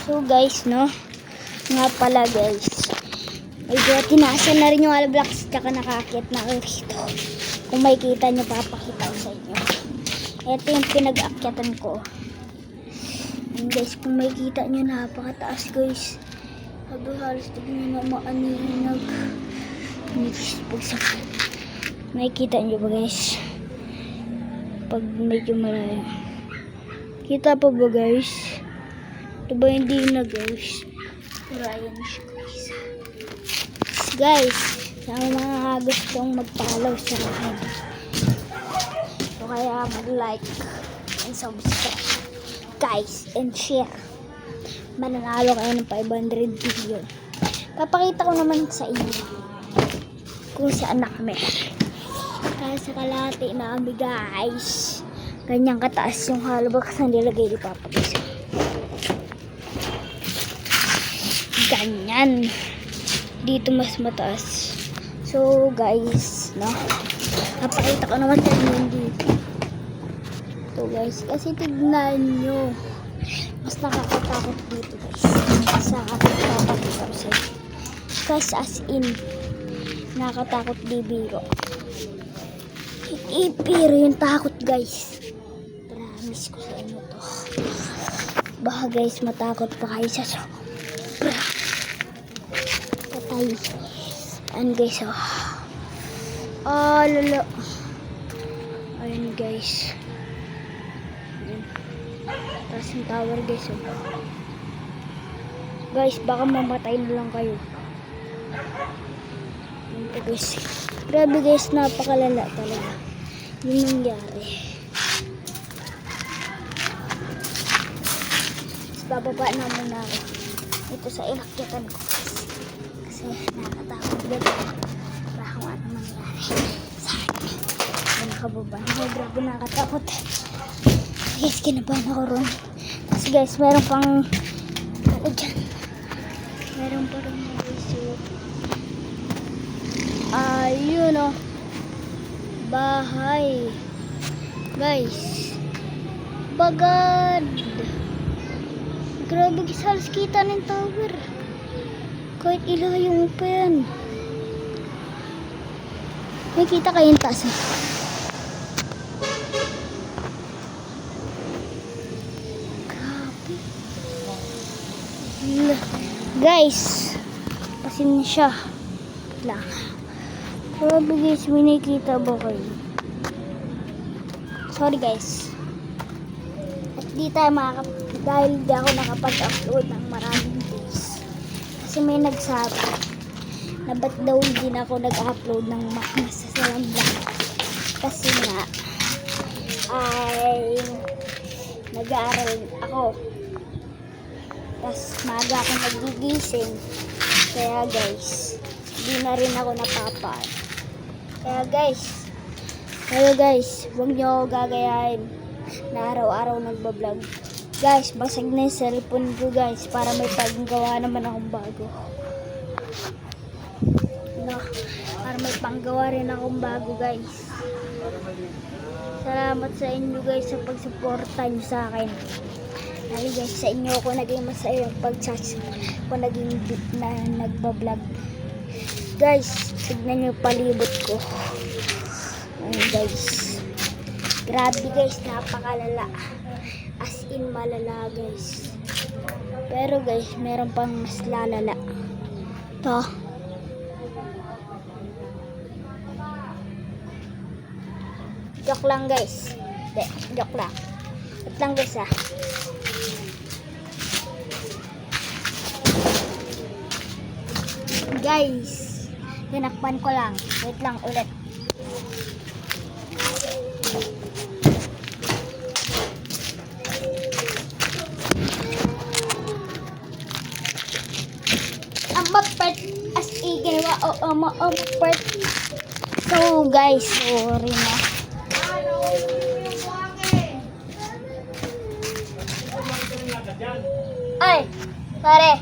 So guys, no? Nga pala guys. Medyo tinasan na rin yung alablocks tsaka nakakit na ako rito. Kung makikita nyo, papakita ko sa inyo. Ito yung pinag-aakyatan ko. And guys, kung makikita nyo, napakataas guys. Sabi halos tignan nyo maaninag. Makikita nyo ba guys? Pag medyo malayo. Kita pa ba guys? Diba hindi na guys? Pero ayan siya guys. Guys, sa mga gustong mag-follow sa akin. So kaya mag-like and subscribe guys and share. Mananalo kayo ng 500 billion. Papakita ko naman sa inyo kung saan na kami. Kaya sa kalahati na kami guys. Ganyang kataas yung halabox na nilagay ni Papa guys. Ganyan. Dito mas mataas. So guys, no? Napakita ko naman sa inyo dito. So guys, kasi tignan nyo. Mas nakakatakot dito guys. Sa nakakatakot sa inyo. Guys, as in, nakakatakot di biro. Pero yung takot guys. Promise ko sa inyo to. Baka guys, matakot pa kayo sa sobra. Patay. Ayan guys, oh. Oh, lalo. Ayan guys. Ayan. Taas yung tower guys, oh. Guys, baka mamatay na lang kayo. Ayan po guys. Grabe guys, napakalala talaga. Yung nangyari. Tapos bababa na muna ako. Ito sa inakyatan ko. Kasi nakakatakot din. Para kung ano mangyari sa akin. Kaya nakababa na ako. Grabe nakakatakot. Guys, kinabahan ako ron. Kasi guys, meron pang ano dyan. Meron pa rin mga guys. Ayun o. Bahay. Guys. Bagad. Grabe guys, halos kita ng tower. Kahit ilayo mo pa yan. May kita kayong taas eh. Grabe. Guys. Pasensya lang. Grabe guys, may nakikita ba kayo? Sorry guys. At di tayo dahil di ako nakapag-upload ng maraming days. Kasi may nagsabi na ba't daw hindi na ako nag-upload ng masasalang vlog. Kasi nga ay nag-aaral ako. Tapos maaga ako nagigising. Kaya guys, hindi na rin ako napapaan. Kaya guys, huwag nyo gagayahin na araw-araw nagbablog. Guys, basag na yung cellphone ko guys para may panggawa naman akong bago. No, para may panggawa rin akong bago guys. Salamat sa inyo guys sa pagsuporta nyo sa akin. Dahil guys, sa inyo ako naging masaya yung ako naging na nagbablog. Guys, tignan nyo palibot ko. Ayun guys. Grabe guys, napakalala. As in malala guys. Pero guys, meron pang mas lalala. Ito. Joke lang guys. Hindi, joke lang. Ito lang guys ah. Guys, tinakpan ko lang. Wait lang ulit. Part as ginawa part. So guys, sorry na. Ay, pare.